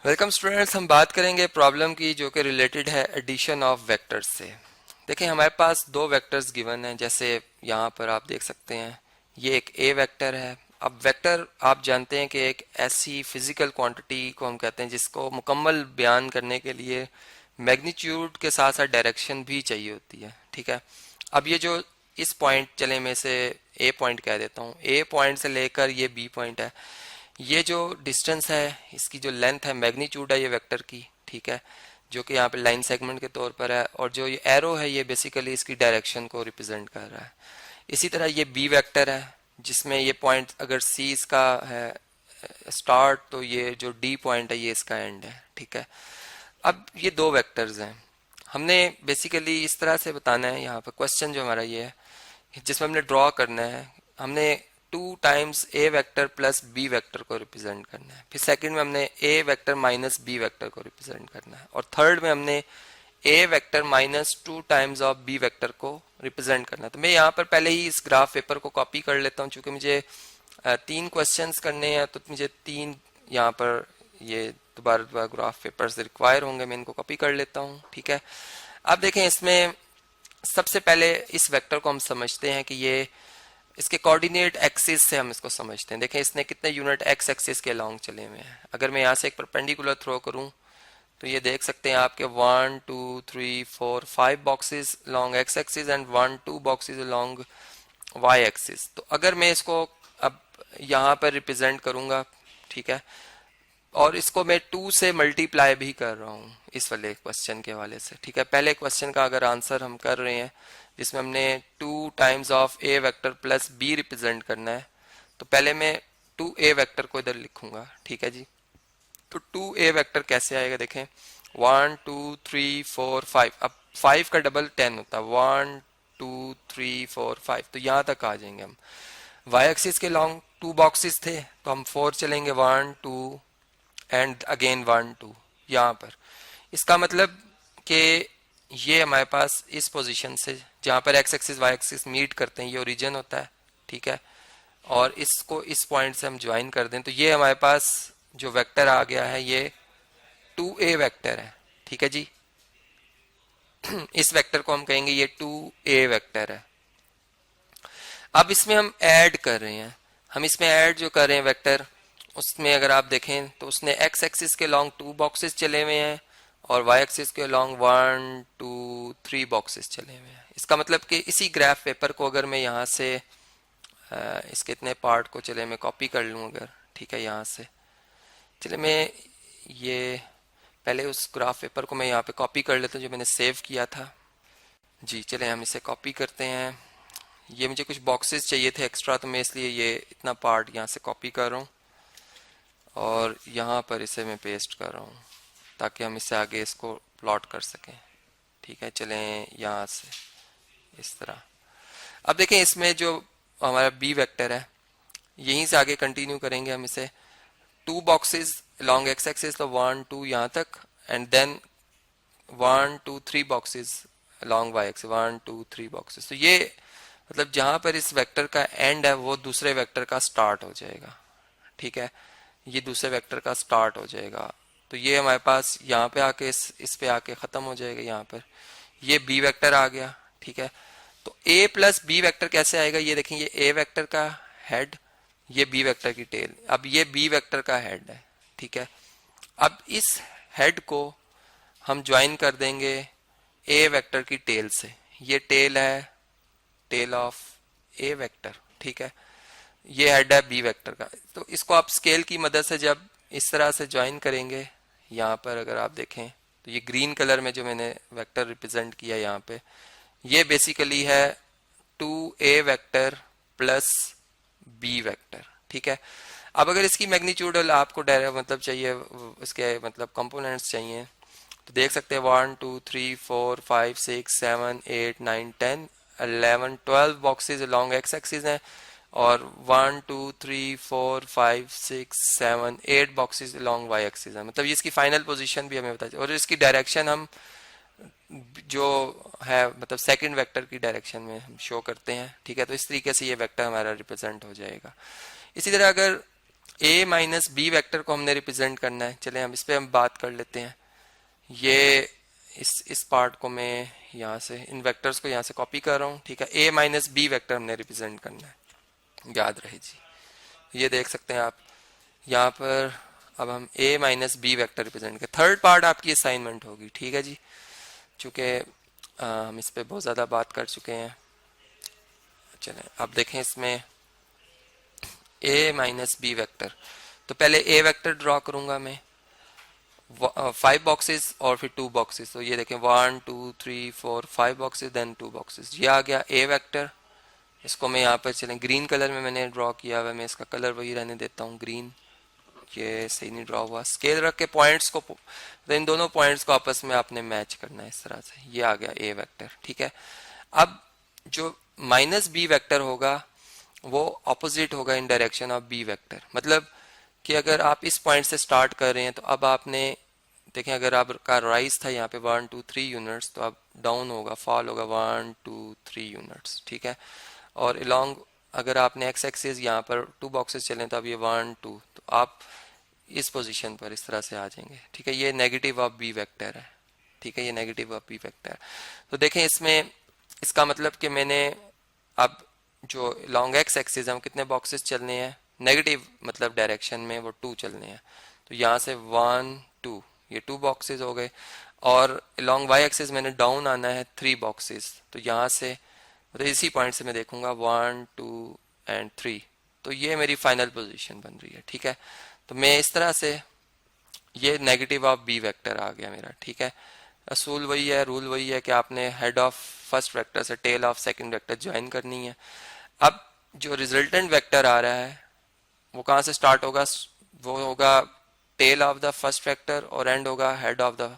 Welcome students. हम बात करेंगे प्रॉब्लम की जो कि रिलेटेड है एडिशन ऑफ वेक्टर्स से। देखिए हमारे पास दो वेक्टर्स गिवन हैं, जैसे यहाँ पर आप देख सकते हैं ये एक ए वेक्टर है। अब वेक्टर आप जानते हैं कि एक ऐसी फिजिकल क्वांटिटी को हम कहते हैं जिसको मुकम्मल बयान करने के लिए मैग्नीट्यूड के साथ साथ डायरेक्शन भी चाहिए होती है। ठीक है, अब ये जो इस पॉइंट, चले मैं इसे ए पॉइंट कह देता हूँ, ए पॉइंट से लेकर ये बी पॉइंट है, ये जो डिस्टेंस है, इसकी जो लेंथ है, मैग्नीट्यूड है ये वेक्टर की। ठीक है, जो कि यहाँ पे लाइन सेगमेंट के तौर पर है, और जो ये एरो है ये बेसिकली इसकी डायरेक्शन को रिप्रेजेंट कर रहा है। इसी तरह ये बी वेक्टर है जिसमें ये पॉइंट अगर सी इसका है स्टार्ट, तो ये जो डी पॉइंट है ये इसका एंड है। ठीक है, अब ये दो वेक्टर्स हैं, हमने बेसिकली इस तरह से बताना है। यहाँ पर क्वेश्चन जो हमारा ये है जिसमें हमने ड्रॉ करना है, हमने 2 times A vector plus B vector को रिप्रेजेंट करना है, फिर सेकंड में हमने A vector minus B vector को रिप्रेजेंट करना है, और थर्ड में हमने A vector minus 2 times of B vector को रिप्रेजेंट करना है। तो मैं यहाँ पर पहले ही इस ग्राफ पेपर को कॉपी कर लेता हूँ, चूंकि मुझे 3 क्वेश्चंस करने हैं, तो मुझे 3 यहाँ पर ये दोबारा दोबारा ग्राफ पेपर से रिक्वायर होंगे, मैं इनको कॉपी कर लेता हूँ। ठीक है, अब देखें इसमें सबसे पहले इस वेक्टर को हम समझते हैं कि ये इसके कोऑर्डिनेट एक्सिस से हम इसको समझते हैं। देखें इसने कितने यूनिट एक्स एक्सिस के लॉन्ग चले हुए हैं। अगर मैं यहाँ से एक परपेंडिकुलर थ्रो करूँ तो ये देख सकते हैं आपके 1 2 3 4 5 boxes long x axis and 1 2 boxes long y axis. तो अगर मैं इसको अब यहाँ पर रिप्रेजेंट करूंगा, ठीक है, और इसको मैं 2 से मल्टीप्लाई भी कर रहा हूँ इस वाले क्वेश्चन के हवाले से। ठीक है, पहले क्वेश्चन का अगर आंसर हम कर रहे हैं जिसमें हमने 2 times of a vector plus b represent करना है, तो पहले मैं 2 ए वेक्टर को इधर लिखूंगा। ठीक है जी, तो 2 ए वेक्टर कैसे आएगा, देखें 1 2 3 4 5, अब 5 का डबल 10 होता है, 1 2 3 4 5, तो यहाँ तक आ जाएंगे हम। वाई एक्सिस के लॉन्ग 2 बॉक्सेस थे तो हम 4 चलेंगे, 1 2 एंड अगेन 1 2 यहाँ पर। इसका मतलब कि ये हमारे पास इस पोजीशन से जहाँ पर x axis y axis meet करते हैं ये ओरिजिन होता है। ठीक है, और इसको इस पॉइंट से हम ज्वाइन कर दें तो ये हमारे पास जो वेक्टर आ गया है ये 2a वेक्टर है। ठीक है जी, इस वेक्टर को हम कहेंगे ये 2a वेक्टर है। अब इसमें हम ऐड कर रहे हैं, हम इसमें ऐड जो कर रहे हैं वेक्टर, उसमें अगर आप देखें तो उसने एक्स एक्सिस के लॉन्ग 2 बॉक्सेस चले हुए हैं और वाई एक्सिस के लॉन्ग 1 2 3 बॉक्सेस चले हुए हैं। इसका मतलब कि इसी ग्राफ पेपर को अगर मैं यहाँ से इसके इतने पार्ट को चले मैं कॉपी कर लूँ अगर, ठीक है, यहाँ से चले मैं ये पहले उस ग्राफ पेपर को मैं यहाँ पे कॉपी कर लेता हूँ जो मैंने सेव किया था जी। चले हम इसे कॉपी करते हैं, ये मुझे कुछ बॉक्सेस चाहिए थे एक्स्ट्रा, तो मैं इसलिए ये इतना पार्ट यहाँ से कॉपी कर रहा हूँ और यहाँ पर इसे मैं पेस्ट कर रहा हूँ ताकि हम इससे आगे इसको प्लॉट कर सकें। ठीक है, चलें यहाँ से इस तरह। अब देखें इसमें जो हमारा बी वेक्टर है यहीं से आगे कंटिन्यू करेंगे हम इसे, 2 बॉक्सेस लॉन्ग एक्स एक्सिस, तो 1 2 यहाँ तक, and then 1 2 3 boxes long y axis, 1 2 3 boxes. तो ये मतलब जहां पर इस वेक्टर का एंड है वो दूसरे वेक्टर का स्टार्ट हो जाएगा। ठीक है, ये दूसरे वेक्टर का स्टार्ट हो जाएगा, तो ये हमारे पास यहाँ पे आके इस पे आके खत्म हो जाएगा। यहाँ पर ये बी वेक्टर आ गया। ठीक है, तो ए प्लस बी वेक्टर कैसे आएगा, ये देखें, ये ए वेक्टर का हेड, ये बी वेक्टर की टेल, अब ये बी वेक्टर का हेड है। ठीक है, अब इस हेड को हम ज्वाइन कर देंगे ए वेक्टर की टेल से, ये टेल है, टेल ऑफ ए वेक्टर। ठीक है, ये हेड है बी वेक्टर का, तो इसको आप स्केल की मदद से जब इस तरह से ज्वाइन करेंगे, यहाँ पर अगर आप देखें तो ये ग्रीन कलर में जो मैंने वेक्टर रिप्रेजेंट किया यहाँ पे, ये बेसिकली है 2a vector plus b vector. ठीक है, अब अगर इसकी मैग्नीट्यूड आपको डायरेक्ट मतलब चाहिए, इसके मतलब कंपोनेंट्स चाहिए, तो देख सकते हैं 1 2 3 4 5 6 7 8 9 10 11 12 बॉक्सेस लॉन्ग एक्स एक्सिस हैं और 1 2 3 4 5 6 7 8 बॉक्सेस लॉन्ग वाई एक्सिस है। मतलब इसकी फाइनल पोजीशन भी हमें बता चाहिए और इसकी डायरेक्शन हम जो है मतलब सेकंड वेक्टर की डायरेक्शन में हम शो करते हैं। ठीक है, तो इस तरीके से ये वेक्टर हमारा रिप्रेजेंट हो जाएगा। इसी तरह अगर ए माइनस बी वेक्टर को हमने रिप्रेजेंट करना है। चले हम इस पे हम बात कर लेते हैं। ये इस पार्ट को मैं यहाँ से इन वेक्टर्स को यहाँ से कॉपी कर रहा हूँ, ठीक है। ए माइनस बी वेक्टर हमने रिप्रेजेंट करना है, याद रहे जी। ये देख सकते हैं आप यहाँ पर। अब हम ए माइनस बी वेक्टर रिप्रेजेंट कर, थर्ड पार्ट आपकी असाइनमेंट होगी, ठीक है जी। चूंकि हम इस पे बहुत ज़्यादा बात कर चुके हैं। चलें अब देखें इसमें ए माइनस बी वेक्टर। तो पहले ए वेक्टर ड्रॉ करूंगा मैं, 5 बॉक्सेस और फिर 2 बॉक्सेस। तो ये देखें 1 2 3 4 5 बॉक्सेस देन 2 बॉक्सेस, ये आ गया ए वेक्टर। इसको मैं यहाँ पर चलें ग्रीन कलर में मैंने ड्रॉ किया हुआ है, मैं इसका कलर वही रहने देता हूँ ग्रीन। ये सही नहीं ड्रॉ हुआ, स्केल रख के पॉइंट्स को, तो इन दोनों पॉइंट्स को आपस में आपने मैच करना है इस तरह से। ये आ गया ए वेक्टर, ठीक है। अब जो माइनस बी वेक्टर होगा वो ऑपोजिट होगा in direction of B vector. मतलब कि अगर आप इस पॉइंट से स्टार्ट कर रहे हैं तो अब आपने देखें, अगर आपका राइज था यहाँ पे 1 2 3 यूनिट्स, तो अब डाउन होगा, फॉल होगा 1 2 3 यूनिट्स, ठीक है। और अलोंग अगर आपने एक्स एक्सिस यहाँ पर 2 बॉक्सेस चलें तो अब ये 1 2, तो आप इस पोजीशन पर इस तरह से आ जाएंगे, ठीक है। ये नेगेटिव ऑफ बी वेक्टर है, ठीक है, ये नेगेटिव ऑफ बी वेक्टर। तो देखें इसमें इसका मतलब कि मैंने अब जो लॉन्ग एक्स एक्सिस हम कितने बॉक्सेस चलने हैं नेगेटिव मतलब डायरेक्शन में, वो 2 चलने हैं। तो यहाँ से 1 2, ये 2 बॉक्सेस हो गए। और लॉन्ग वाई एक्सिस मैंने डाउन आना है 3 बॉक्सेस। तो यहाँ से मतलब इसी पॉइंट से मैं देखूंगा 1 2 एंड 3, तो ये मेरी फाइनल पोजीशन बन रही है, ठीक है। तो मैं इस तरह से, ये नेगेटिव ऑफ बी वेक्टर आ गया मेरा, ठीक है। असूल वही है, रूल वही है कि आपने हेड ऑफ फर्स्ट वेक्टर से tail of second vector join करनी है। अब जो रिजल्टेंट वेक्टर आ रहा है वो कहाँ से स्टार्ट होगा, वो होगा tail of the first vector और एंड होगा हेड ऑफ द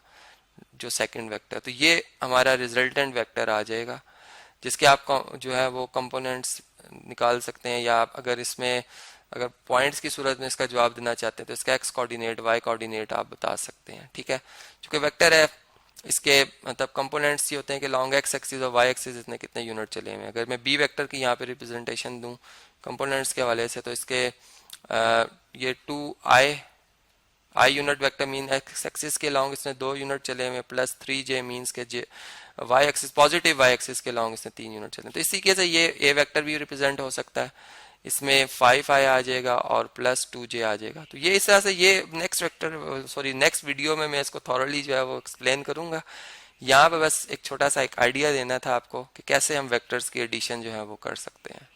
जो सेकंड वेक्टर। तो ये हमारा रिजल्टेंट वेक्टर आ जाएगा, जिसके आप जो है वो कंपोनेंट्स निकाल सकते हैं, या आप अगर इसमें अगर पॉइंट्स की सूरत में इसका जवाब देना चाहते हैं तो इसका एक्स कोऑर्डिनेट वाई कोऑर्डिनेट आप बता सकते हैं, ठीक है। चूंकि वेक्टर है, इसके मतलब कंपोनेंट्स ये होते हैं कि लॉन्ग एक्स एक्सिस और वाई एक्सिस इसमें कितने यूनिट चले हुए हैं। अगर मैं बी वेक्टर की यहाँ पे रिप्रेजेंटेशन दूं कंपोनेंट्स के हवाले से, तो इसके ये 2i unit vector mean X axis के लॉन्ग इसमें 2 यूनिट चले हुए, प्लस 3j मीन्स के J Y axis positive Y axis के लॉन्ग इसमें 3 यूनिट चले। तो इसी के से ये ए वेक्टर भी रिप्रेजेंट हो सकता है, इसमें 5i आ जाएगा और प्लस 2j आ जाएगा। तो ये इस तरह से ये नेक्स्ट वेक्टर नेक्स्ट वीडियो में मैं इसको थॉरली जो है वो एक्सप्लेन करूंगा। यहाँ पे बस एक छोटा सा एक आइडिया देना था आपको कि कैसे हम वेक्टर्स की एडिशन जो है वो कर सकते हैं।